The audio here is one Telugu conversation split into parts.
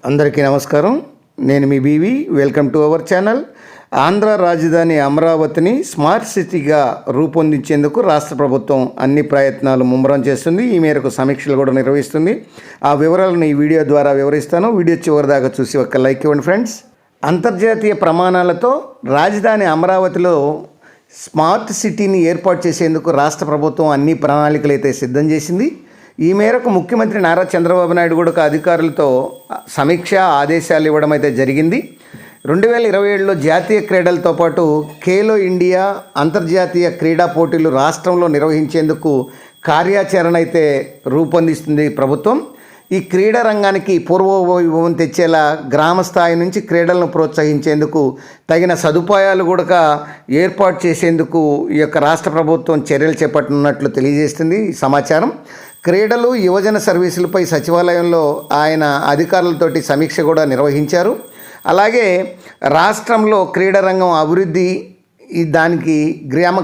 అందరికీ నమస్కారం. నేను మీ B. Welcome to our channel. Andhra రాజధాని అమరావతిని స్మార్ట్ సిటీగా రూపొందించేందుకు రాష్ట్ర ప్రభుత్వం అన్ని ప్రయత్నాలు ముమ్మరం చేస్తుంది. ఈ మేరకు సమీక్షలు కూడా నిర్వహిస్తుంది. ఆ వివరాలను ఈ వీడియో ద్వారా వివరిస్తాను. వీడియో చివరి దాకా చూసి ఒక లైక్ ఇవ్వండి ఫ్రెండ్స్. అంతర్జాతీయ ప్రమాణాలతో రాజధాని అమరావతిలో స్మార్ట్ సిటీని ఏర్పాటు చేసేందుకు రాష్ట్ర ప్రభుత్వం అన్ని ప్రణాళికలు అయితే సిద్ధం చేసింది. ఈ మేరకు ముఖ్యమంత్రి నారా చంద్రబాబు నాయుడు కూడా అధికారులతో సమీక్ష ఆదేశాలు ఇవ్వడం అయితే జరిగింది. 2027లో జాతీయ క్రీడలతో పాటు ఖేలో ఇండియా అంతర్జాతీయ క్రీడా పోటీలు రాష్ట్రంలో నిర్వహించేందుకు కార్యాచరణ అయితే రూపొందిస్తుంది ప్రభుత్వం. ఈ క్రీడా రంగానికి పూర్వవైభవం తెచ్చేలా గ్రామ స్థాయి నుంచి క్రీడలను ప్రోత్సహించేందుకు తగిన సదుపాయాలు కూడా ఏర్పాటు చేసేందుకు ఈ యొక్క రాష్ట్ర ప్రభుత్వం చర్యలు చేపట్టనున్నట్లు తెలియజేస్తుంది ఈ సమాచారం. క్రీడలు యువజన సర్వీసులపై సచివాలయంలో ఆయన అధికారులతోటి సమీక్ష కూడా నిర్వహించారు. అలాగే రాష్ట్రంలో క్రీడారంగం అభివృద్ధి దానికి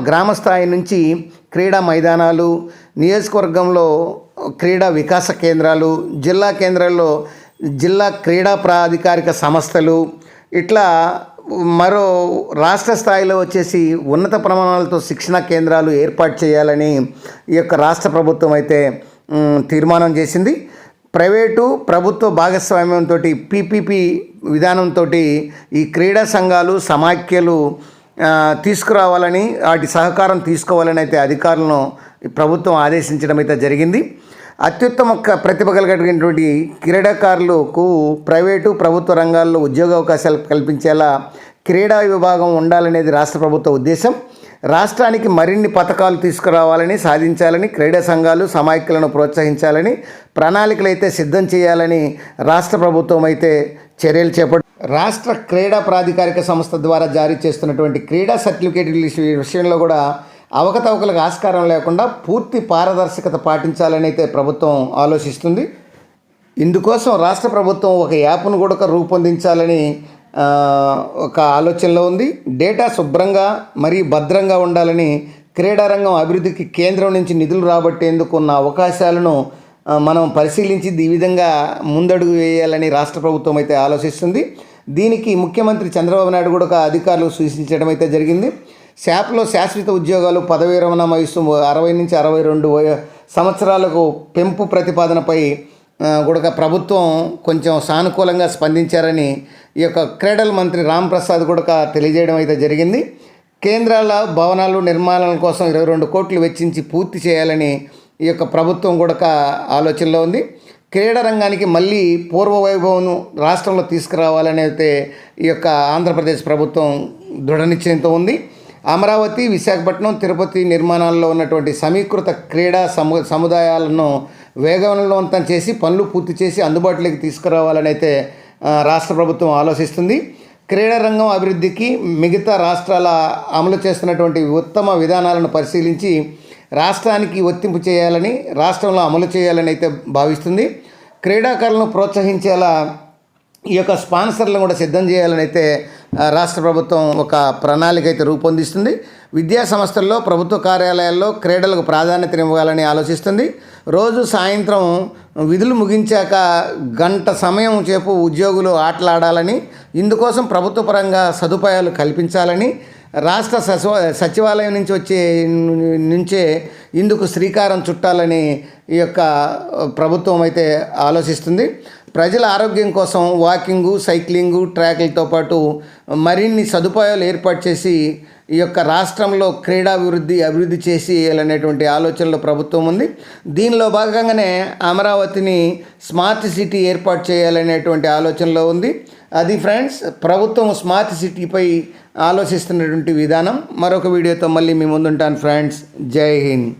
గ్రామ స్థాయి నుంచి క్రీడా మైదానాలు, నియోజకవర్గంలో క్రీడా వికాస కేంద్రాలు, జిల్లా కేంద్రాల్లో జిల్లా క్రీడా ప్రాధికారిక సంస్థలు, ఇట్లా మరో రాష్ట్ర స్థాయిలో వచ్చేసి ఉన్నత ప్రమాణాలతో శిక్షణ కేంద్రాలు ఏర్పాటు చేయాలని ఈ యొక్క రాష్ట్ర ప్రభుత్వం అయితే తీర్మానం చేసింది. ప్రైవేటు ప్రభుత్వ భాగస్వామ్యంతో పీపీపీ విధానంతో ఈ క్రీడా సంఘాలు సమాఖ్యలు తీసుకురావాలని, వాటి సహకారం తీసుకోవాలని అయితే అధికారులను ప్రభుత్వం ఆదేశించడం అయితే జరిగింది. అత్యుత్తమ ప్రతిభ కలిగినటువంటి క్రీడాకారులకు ప్రైవేటు ప్రభుత్వ రంగాల్లో ఉద్యోగ అవకాశాలు కల్పించేలా క్రీడా విభాగం ఉండాలనేది రాష్ట్ర ప్రభుత్వ ఉద్దేశం. రాష్ట్రానికి మరిన్ని పథకాలు తీసుకురావాలని, సాధించాలని, క్రీడా సంఘాలు సమాఖ్యలను ప్రోత్సహించాలని, ప్రణాళికలు అయితే సిద్ధం చేయాలని రాష్ట్ర ప్రభుత్వం అయితే చర్యలు చేపట్టి రాష్ట్ర క్రీడా ప్రాధికారిక సంస్థ ద్వారా జారీ చేస్తున్నటువంటి క్రీడా సర్టిఫికేట్ల విషయంలో కూడా అవకతవకలకు ఆస్కారం లేకుండా పూర్తి పారదర్శకత పాటించాలని అయితే ప్రభుత్వం ఆలోచిస్తుంది. ఇందుకోసం రాష్ట్ర ప్రభుత్వం ఒక యాప్ను కూడా రూపొందించాలని ఒక ఆలోచనలో ఉంది. డేటా శుభ్రంగా మరియు భద్రంగా ఉండాలని, క్రీడారంగం అభివృద్ధికి కేంద్రం నుంచి నిధులు రాబట్టేందుకు ఉన్న అవకాశాలను మనం పరిశీలించి ఈ విధంగా ముందడుగు వేయాలని రాష్ట్ర ప్రభుత్వం అయితే ఆలోచిస్తుంది. దీనికి ముఖ్యమంత్రి చంద్రబాబు నాయుడు కూడా అధికారులు సూచించడం అయితే జరిగింది. శాప్లో శాశ్వత ఉద్యోగాలు, పదవీ విరమణ వయసు 60 నుంచి 62 సంవత్సరాలకు పెంపు ప్రతిపాదనపై కూడా ప్రభుత్వం కొంచెం సానుకూలంగా స్పందించారని ఈ యొక్క క్రీడల మంత్రి రాంప్రసాద్ కూడా తెలియజేయడం అయితే జరిగింది. కేంద్రాల భవనాలు నిర్మాణం కోసం 22 కోట్లు వెచ్చించి పూర్తి చేయాలని ఈ యొక్క ప్రభుత్వం కూడా ఆలోచనలో ఉంది. క్రీడా రంగానికి మళ్ళీ పూర్వ వైభవం రాష్ట్రంలో తీసుకురావాలని అయితే ఈ యొక్క ఆంధ్రప్రదేశ్ ప్రభుత్వం దృఢ నిశ్చయంతో ఉంది. అమరావతి, విశాఖపట్నం, తిరుపతి నిర్మాణాల్లో ఉన్నటువంటి సమీకృత క్రీడా సముదాయాలను వేగవంతం చేసి పనులు పూర్తి చేసి అందుబాటులోకి తీసుకురావాలని అయితే రాష్ట్ర ప్రభుత్వం ఆలోచిస్తుంది. క్రీడా రంగం అభివృద్ధికి మిగతా రాష్ట్రాల అమలు చేస్తున్నటువంటి ఉత్తమ విధానాలను పరిశీలించి రాష్ట్రానికి వర్తింపు చేయాలని, రాష్ట్రంలో అమలు చేయాలని అయితే భావిస్తుంది. క్రీడాకారులను ప్రోత్సహించేలా ఈ యొక్క స్పాన్సర్లను కూడా సిద్ధం చేయాలని అయితే రాష్ట్ర ప్రభుత్వం ఒక ప్రణాళిక అయితే రూపొందిస్తుంది. విద్యా సంస్థల్లో, ప్రభుత్వ కార్యాలయాల్లో క్రీడలకు ప్రాధాన్యతనివ్వాలని ఆలోచిస్తుంది. రోజు సాయంత్రం విధులు ముగించాక గంట సమయం సేపు ఉద్యోగులు ఆటలాడాలని, ఇందుకోసం ప్రభుత్వ పరంగా సదుపాయాలు కల్పించాలని రాష్ట్ర సచివాలయం నుంచే ఇందుకు శ్రీకారం చుట్టాలని ఈ యొక్క ప్రభుత్వం అయితే ఆలోచిస్తుంది. ప్రజల ఆరోగ్యం కోసం వాకింగు, సైక్లింగు, ట్రాక్లతో పాటు మరిన్ని సదుపాయాలు ఏర్పాటు చేసి ఈ యొక్క రాష్ట్రంలో అభివృద్ధి చేసేయాలనేటువంటి ఆలోచనలో ప్రభుత్వం ఉంది. దీనిలో భాగంగానే అమరావతిని స్మార్ట్ సిటీ ఏర్పాటు చేయాలనేటువంటి ఆలోచనలో ఉంది. అది ఫ్రెండ్స్, ప్రభుత్వం స్మార్ట్ సిటీపై ఆలోచిస్తున్నటువంటి విధానం. మరొక వీడియోతో మళ్ళీ మీ ముందుంటాను ఫ్రెండ్స్. జై హింద్.